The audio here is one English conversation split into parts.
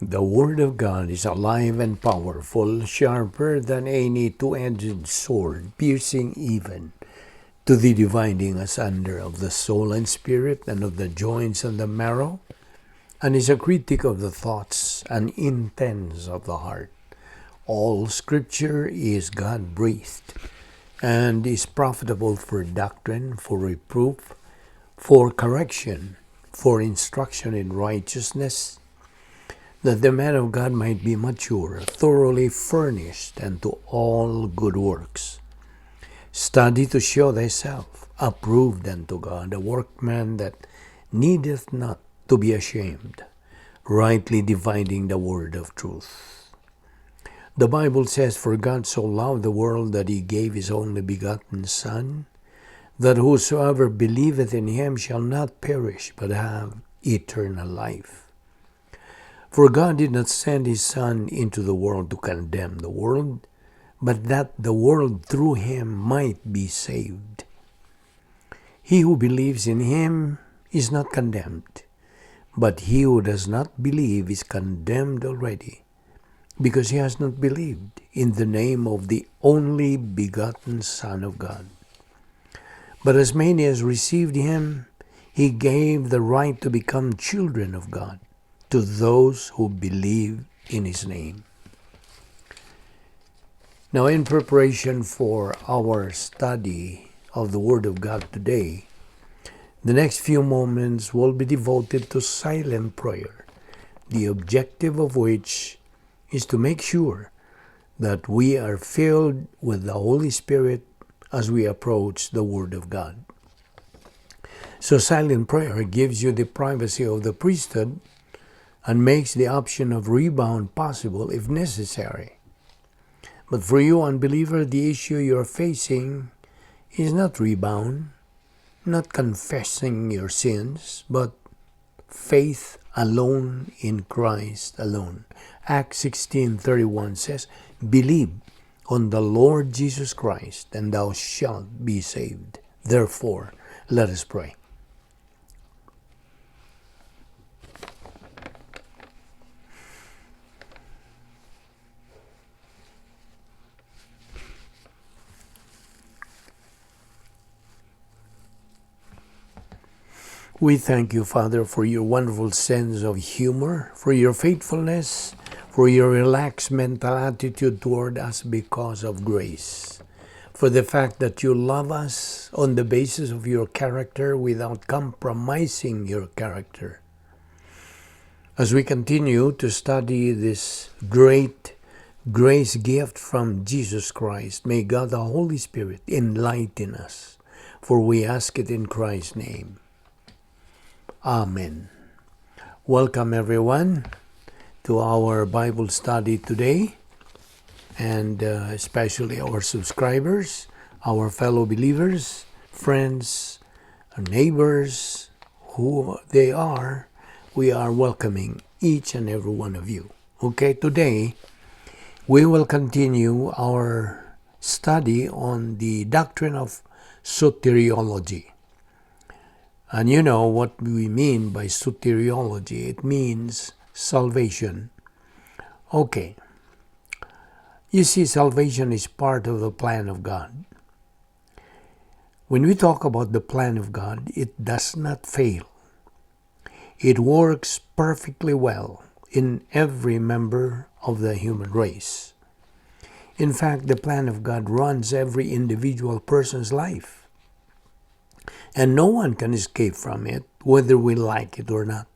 The Word of God is alive and powerful, sharper than any two-edged sword, piercing even to the dividing asunder of the soul and spirit, and of the joints and the marrow, and is a critic of the thoughts and intents of the heart. All Scripture is God-breathed, and is profitable for doctrine, for reproof, for correction, for instruction in righteousness, that the man of God might be mature, thoroughly furnished unto all good works. Study to show thyself approved unto God, a workman that needeth not to be ashamed, rightly dividing the word of truth. The Bible says, "For God so loved the world that he gave his only begotten Son, that whosoever believeth in him shall not perish, but have eternal life." For God did not send his Son into the world to condemn the world, but that the world through him might be saved. He who believes in him is not condemned, but he who does not believe is condemned already, because he has not believed in the name of the only begotten Son of God. But as many as received him, he gave the right to become children of God, to those who believe in his name. Now, in preparation for our study of the Word of God today, the next few moments will be devoted to silent prayer, the objective of which is to make sure that we are filled with the Holy Spirit as we approach the Word of God. So silent prayer gives you the privacy of the priesthood and makes the option of rebound possible if necessary. But for you, unbeliever, the issue you're facing is not rebound, not confessing your sins, but faith alone in Christ alone. Acts 16:31 says, "Believe on the Lord Jesus Christ, and thou shalt be saved." Therefore, let us pray. We thank you, Father, for your wonderful sense of humor, for your faithfulness, for your relaxed mental attitude toward us because of grace, for the fact that you love us on the basis of your character without compromising your character. As we continue to study this great grace gift from Jesus Christ, may God the Holy Spirit enlighten us, for we ask it in Christ's name. Amen. Welcome everyone to our Bible study today, and especially our subscribers, our fellow believers, friends, neighbors, who they are. We are welcoming each and every one of you. Okay, today we will continue our study on the Doctrine of Soteriology. And you know what we mean by soteriology. It means salvation. Okay. You see, salvation is part of the plan of God. When we talk about the plan of God, it does not fail. It works perfectly well in every member of the human race. In fact, the plan of God runs every individual person's life. And no one can escape from it, whether we like it or not.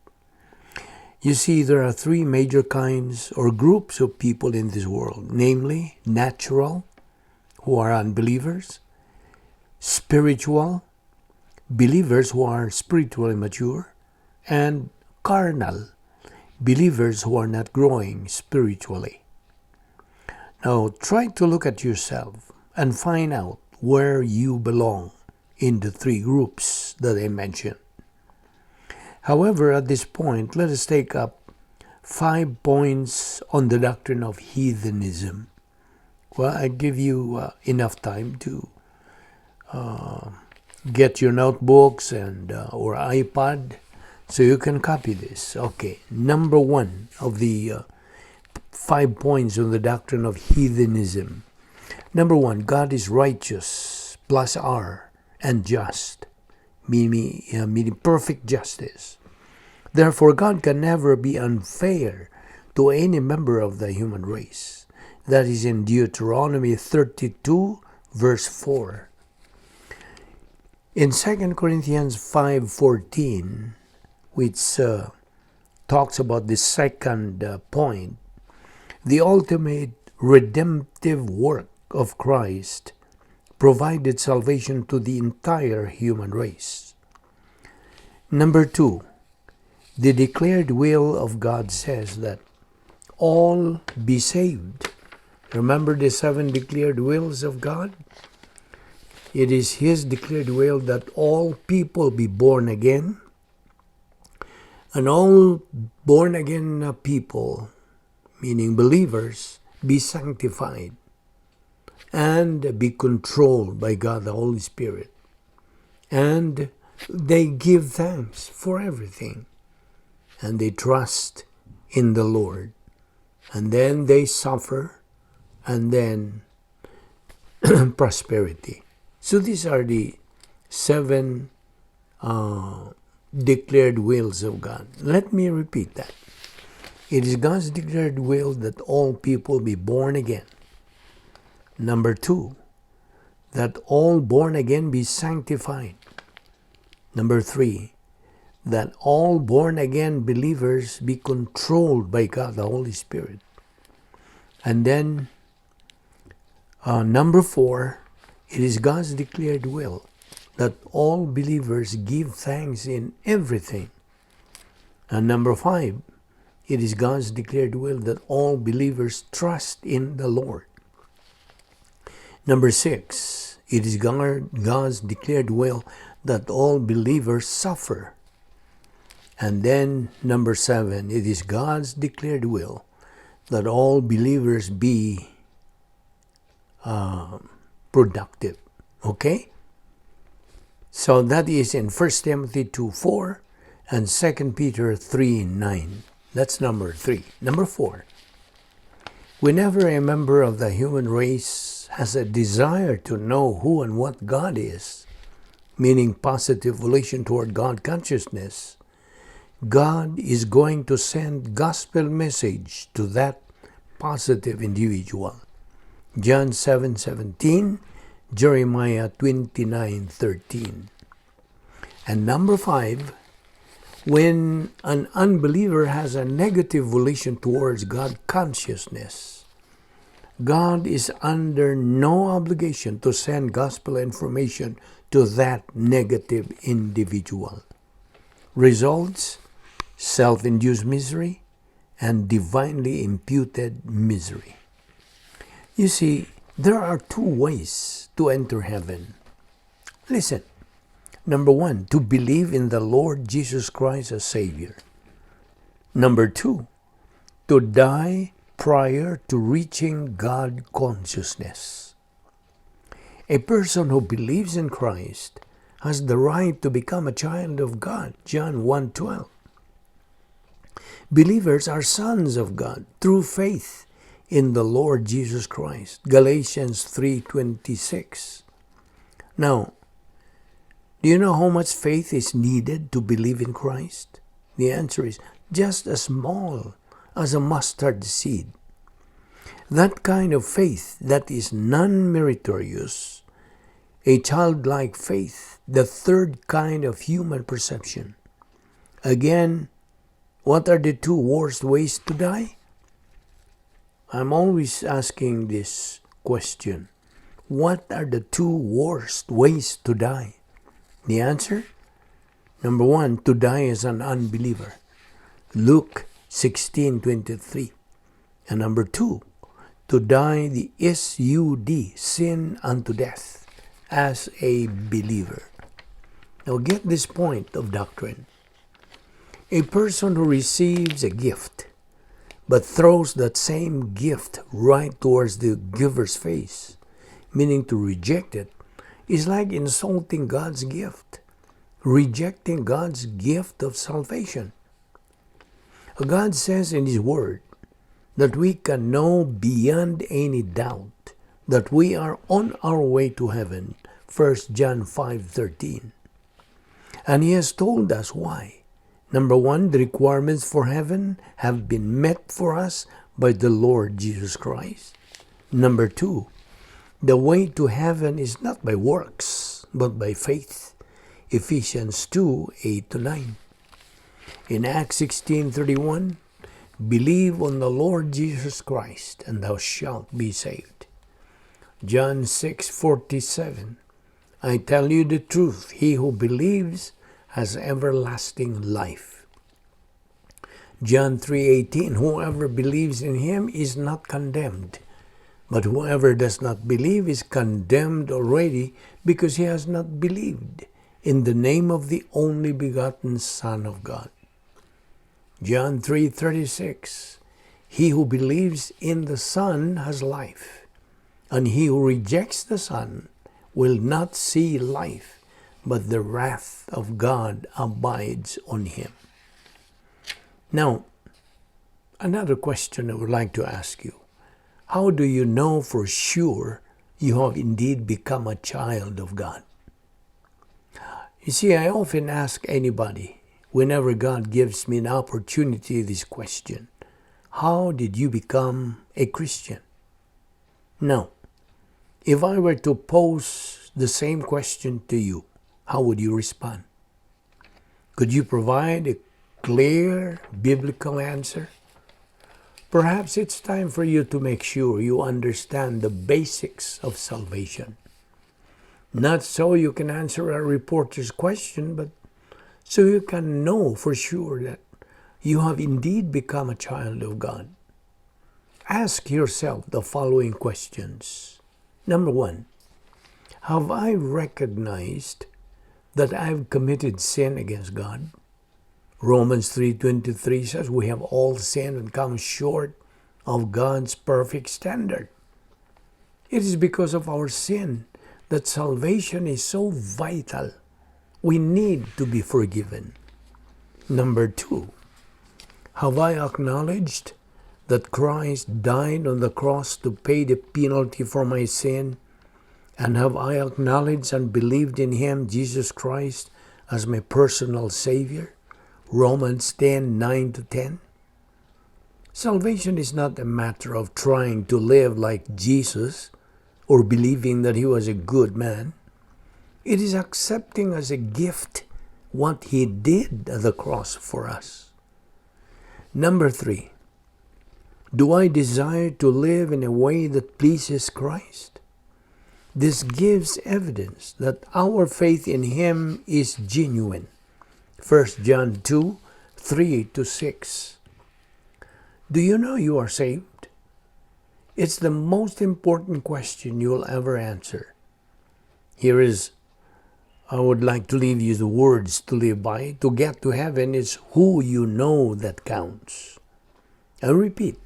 You see, there are three major kinds or groups of people in this world, namely natural, who are unbelievers; spiritual, believers who are spiritually mature; and carnal, believers who are not growing spiritually. Now, try to look at yourself and find out where you belong in the three groups that I mentioned. However, at this point, let us take up 5 points on the doctrine of heathenism. Well, I give you enough time to get your notebooks and or iPad So you can copy this. Okay, number 1 of the 5 points on the doctrine of heathenism. Number 1, God is righteous, plus R, and just, meaning perfect justice. Therefore, God can never be unfair to any member of the human race. That is in Deuteronomy 32, verse 4. In 2 Corinthians 5:14, which talks about the second point, the ultimate redemptive work of Christ provided salvation to the entire human race. Number 2, the declared will of God says that all be saved. Remember the 7 declared wills of God? It is His declared will that all people be born again, and all born again people, meaning believers, be sanctified and be controlled by God the Holy Spirit. And they give thanks for everything, and they trust in the Lord. And then they suffer, and then prosperity. So these are the 7 declared wills of God. Let me repeat that. It is God's declared will that all people be born again. Number 2, that all born again be sanctified. Number 3, that all born again believers be controlled by God the Holy Spirit. And then number 4, it is God's declared will that all believers give thanks in everything. And number 5, it is God's declared will that all believers trust in the Lord. Number 6, it is God's declared will that all believers suffer. And then number 7, it is God's declared will that all believers be productive. Okay? So that is in 1 Timothy 2:4 and 2 Peter 3:9. That's number 3. Number 4, whenever a member of the human race has a desire to know who and what God is, meaning positive relation toward God consciousness, God is going to send gospel message to that positive individual. John 7:17, Jeremiah 29:13. And number 5, when an unbeliever has a negative relation towards God consciousness, God is under no obligation to send gospel information to that negative individual. Results: self-induced misery and divinely imputed misery. You see, there are 2 ways to enter heaven. Listen. Number 1, to believe in the Lord Jesus Christ as Savior. Number 2, to die prior to reaching God consciousness. A person who believes in Christ has the right to become a child of God. John 1:12. Believers are sons of God through faith in the Lord Jesus Christ. Galatians 3:26. Now, do you know how much faith is needed to believe in Christ? The answer is just as small as a mustard seed. That kind of faith that is non-meritorious, a childlike faith, the third kind of human perception. Again, what are the 2 worst ways to die? I'm always asking this question. What are the 2 worst ways to die? The answer? Number 1, to die as an unbeliever. Luke 16:23. And number 2, to die the SUD, sin unto death, as a believer. Now get this point of doctrine. A person who receives a gift but throws that same gift right towards the giver's face, meaning to reject it, is like insulting God's gift. rejecting God's gift of salvation. God says in His Word that we can know beyond any doubt that we are on our way to heaven, 1 John 5:13. And He has told us why. Number one, the requirements for heaven have been met for us by the Lord Jesus Christ. Number two, the way to heaven is not by works, but by faith. Ephesians 2:8-9. In Acts 16:31, believe on the Lord Jesus Christ, and thou shalt be saved. John 6:47, I tell you the truth, he who believes has everlasting life. John 3:18, whoever believes in him is not condemned, but whoever does not believe is condemned already because he has not believed in the name of the only begotten Son of God. John 3:36, he who believes in the Son has life, and he who rejects the Son will not see life, but the wrath of God abides on him. Now, another question I would like to ask you. How do you know for sure you have indeed become a child of God? You see, I often ask anybody, whenever God gives me an opportunity, this question: how did you become a Christian? Now, if I were to pose the same question to you, how would you respond? Could you provide a clear biblical answer? Perhaps it's time for you to make sure you understand the basics of salvation. Not so you can answer a reporter's question, but so you can know for sure that you have indeed become a child of God. Ask yourself the following questions. Number one, have I recognized that I've committed sin against God? Romans 3:23 says we have all sinned and come short of God's perfect standard. It is because of our sin that salvation is so vital. We need to be forgiven. Number two, have I acknowledged that Christ died on the cross to pay the penalty for my sin? And have I acknowledged and believed in Him, Jesus Christ, as my personal Savior? Romans 10:9-10. Salvation is not a matter of trying to live like Jesus or believing that He was a good man. It is accepting as a gift what He did at the cross for us. Number three, do I desire to live in a way that pleases Christ? This gives evidence that our faith in Him is genuine. 1 John 2:3-6. Do you know you are saved? It's the most important question you'll ever answer. I would like to leave you the words to live by. To get to heaven is who you know that counts. I repeat,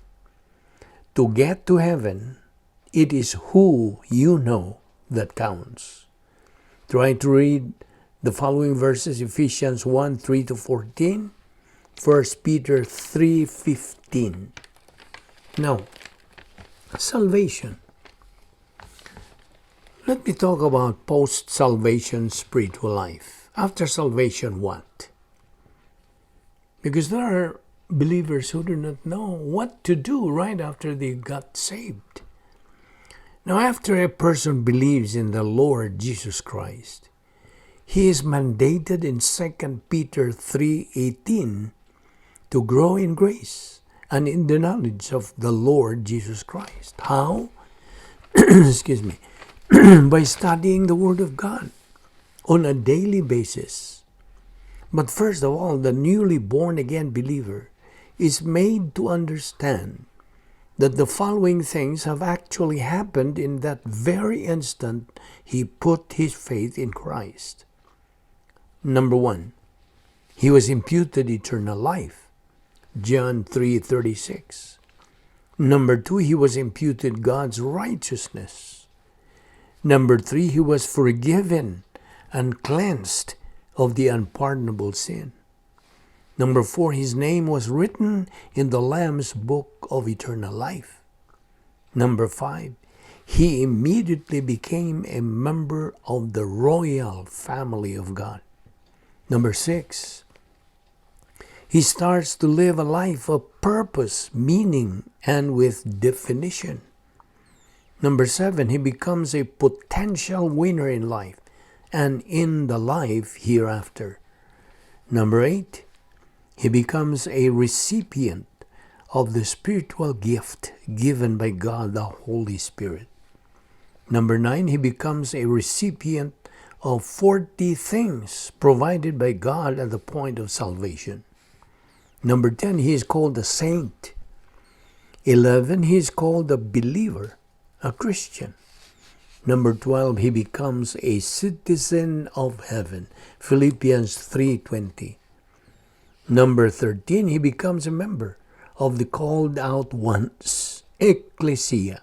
to get to heaven, it is who you know that counts. Try to read the following verses: Ephesians 1:3-14, 1 Peter 3:15. Now, salvation. Let me talk about post-salvation spiritual life. After salvation, what? Because there are believers who do not know what to do right after they got saved. Now, after a person believes in the Lord Jesus Christ, he is mandated in 2 Peter 3:18 to grow in grace and in the knowledge of the Lord Jesus Christ. How? Excuse me. By studying the Word of God on a daily basis. But first of all, the newly born-again believer is made to understand that the following things have actually happened in that very instant he put his faith in Christ. Number one, he was imputed eternal life. John 3:36. Number two, he was imputed God's righteousness. Number three, he was forgiven and cleansed of the unpardonable sin. Number 4, his name was written in the Lamb's book of eternal life. Number 5, he immediately became a member of the royal family of God. Number 6, he starts to live a life of purpose, meaning, and with definition. Number 7, he becomes a potential winner in life and in the life hereafter. Number 8, he becomes a recipient of the spiritual gift given by God the Holy Spirit. Number 9, he becomes a recipient of 40 things provided by God at the point of salvation. Number 10, he is called a saint. 11, he is called a believer, a Christian. Number 12, he becomes a citizen of heaven. Philippians 3:20. Number 13, he becomes a member of the called out ones, ecclesia.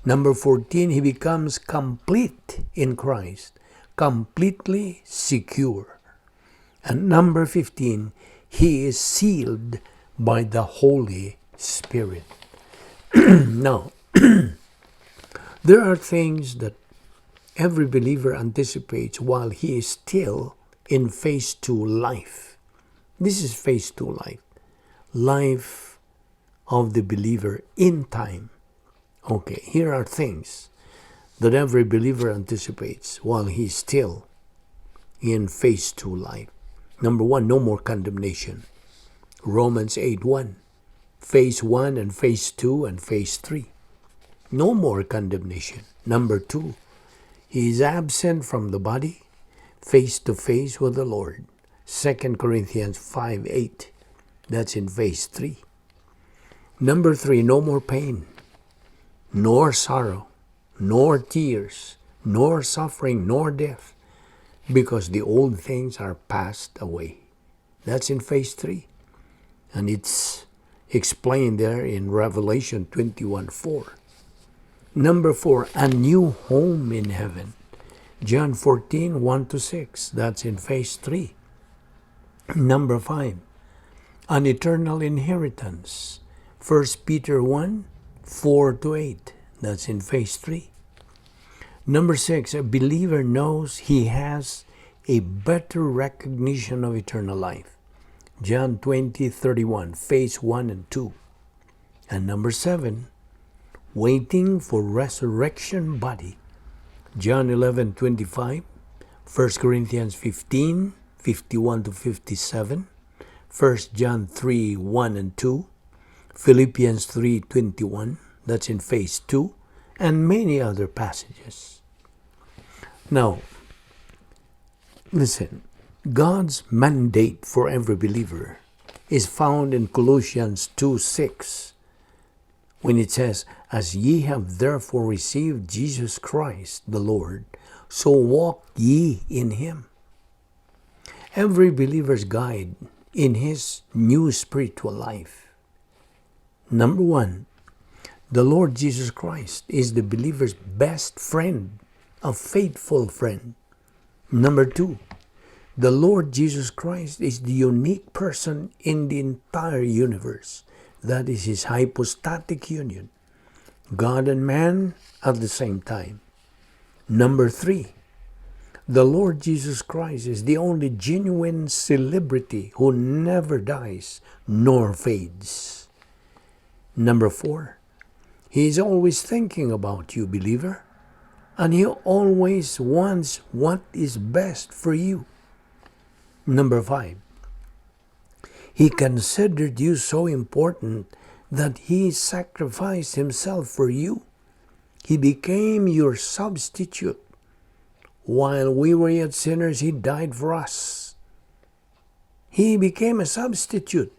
Number 14, he becomes complete in Christ, completely secure. And number 15, he is sealed by the Holy Spirit. Now, there are things that every believer anticipates while he is still in phase 2 life. This is phase 2 life. Life of the believer in time. Okay, here are things that every believer anticipates while he's still in phase 2 life. Number 1, no more condemnation. Romans 8:1. Phase 1 and phase 2 and phase 3. No more condemnation. Number 2, he is absent from the body, face to face with the Lord. 2 Corinthians 5:8. That's in phase 3. Number 3, no more pain, nor sorrow, nor tears, nor suffering, nor death, because the old things are passed away. That's in phase 3. And it's explained there in Revelation 21:4. Number 4, a new home in heaven. John 14:1-6. That's in phase 3. Number 5, an eternal inheritance. 1 Peter 1:4-8. That's in phase 3. Number 6, a believer knows he has a better recognition of eternal life. John 20:31, phase 1 and 2. And number 7, waiting for resurrection body. John 11:25, 1 Corinthians 15:51-57, 1 John 3:1 and 2, Philippians 3:21, that's in phase 2, and many other passages. Now, listen, God's mandate for every believer is found in Colossians 2:6, when it says, as ye have therefore received Jesus Christ the Lord, so walk ye in him. Every believer's guide in his new spiritual life. Number 1, the Lord Jesus Christ is the believer's best friend, a faithful friend. Number 2, the Lord Jesus Christ is the unique person in the entire universe. That is his hypostatic union, God and man at the same time. Number 3, the Lord Jesus Christ is the only genuine celebrity who never dies nor fades. Number 4, he is always thinking about you, believer, and he always wants what is best for you. Number 5, he considered you so important that he sacrificed himself for you. He became your substitute. While we were yet sinners, he died for us. He became a substitute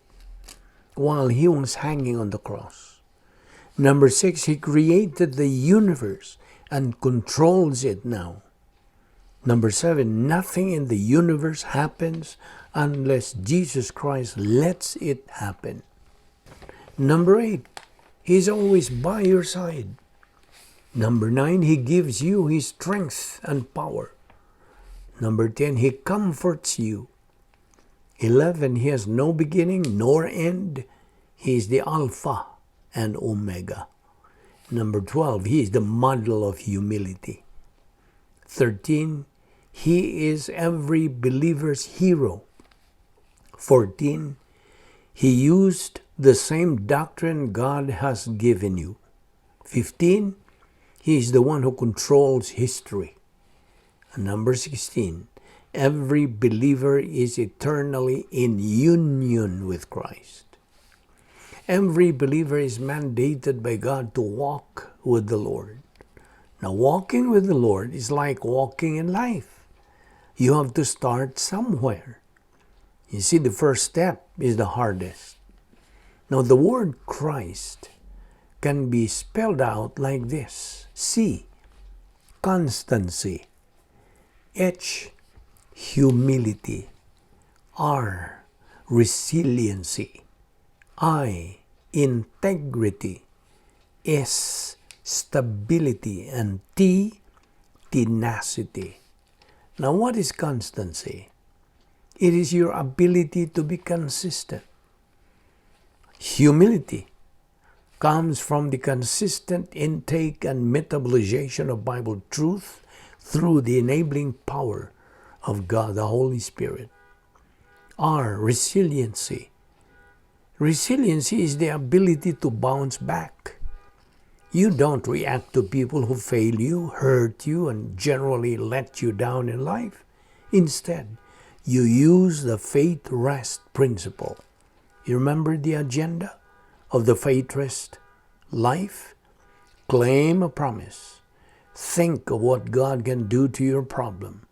while he was hanging on the cross. Number 6, he created the universe and controls it now. Number 7, nothing in the universe happens unless Jesus Christ lets it happen. Number 8, he's always by your side. Number 9, he gives you his strength and power. Number 10, He comforts you. 11, He has no beginning nor end. He is the Alpha and Omega. Number 12, He is the model of humility. 13, He is every believer's hero. 14, He used the same doctrine God has given you. 15, He is the one who controls history. And number 16, every believer is eternally in union with Christ. Every believer is mandated by God to walk with the Lord. Now, walking with the Lord is like walking in life. You have to start somewhere. You see, the first step is the hardest. Now, the word Christ can be spelled out like this. C, constancy. H, humility. R, resiliency. I, integrity. S, stability. And T, tenacity. Now, what is constancy? It is your ability to be consistent. Humility comes from the consistent intake and metabolization of Bible truth through the enabling power of God, the Holy Spirit. R, resiliency. Resiliency is the ability to bounce back. You don't react to people who fail you, hurt you, and generally let you down in life. Instead, you use the faith rest principle. You remember the agenda of the faith rest life? Claim a promise. Think of what God can do to your problem.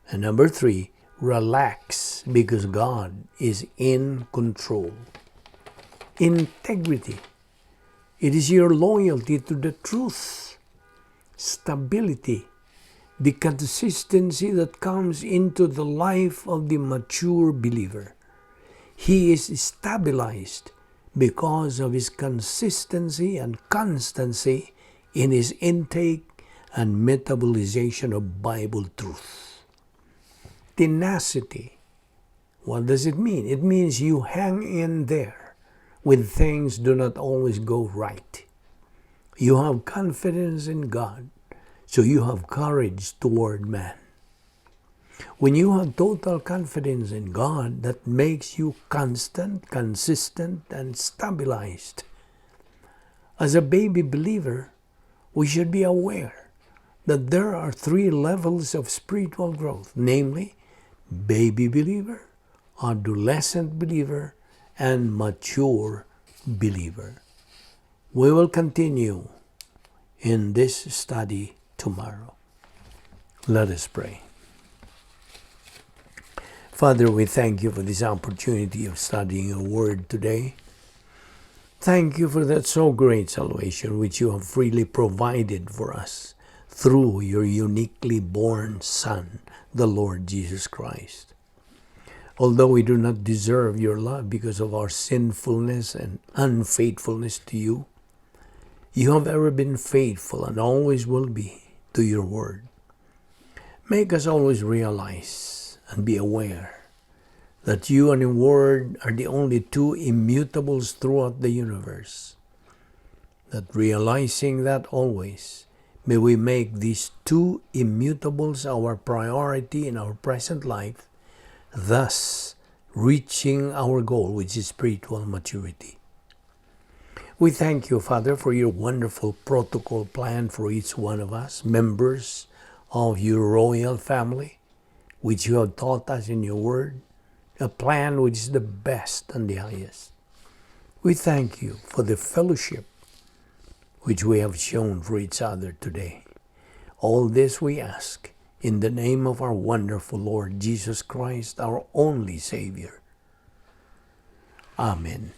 And number 3, relax because God is in control. Integrity. It is your loyalty to the truth. Stability. The consistency that comes into the life of the mature believer. He is stabilized because of his consistency and constancy in his intake and metabolization of Bible truth. Tenacity. What does it mean? It means you hang in there when things do not always go right. You have confidence in God, so you have courage toward man. When you have total confidence in God, that makes you constant, consistent, and stabilized. As a baby believer, we should be aware that there are 3 levels of spiritual growth, namely, baby believer, adolescent believer, and mature believer. We will continue in this study tomorrow. Let us pray. Father, we thank you for this opportunity of studying your word today. Thank you for that so great salvation which you have freely provided for us through your uniquely born Son, the Lord Jesus Christ. Although we do not deserve your love because of our sinfulness and unfaithfulness to you, you have ever been faithful and always will be to your word. Make us always realize and be aware that you and your word are the only 2 immutables throughout the universe. That realizing that always, may we make these 2 immutables our priority in our present life, thus reaching our goal, which is spiritual maturity. We thank you, Father, for your wonderful protocol plan for each one of us, members of your royal family, which you have taught us in your word, a plan which is the best and the highest. We thank you for the fellowship which we have shown for each other today. All this we ask in the name of our wonderful Lord Jesus Christ, our only Savior. Amen.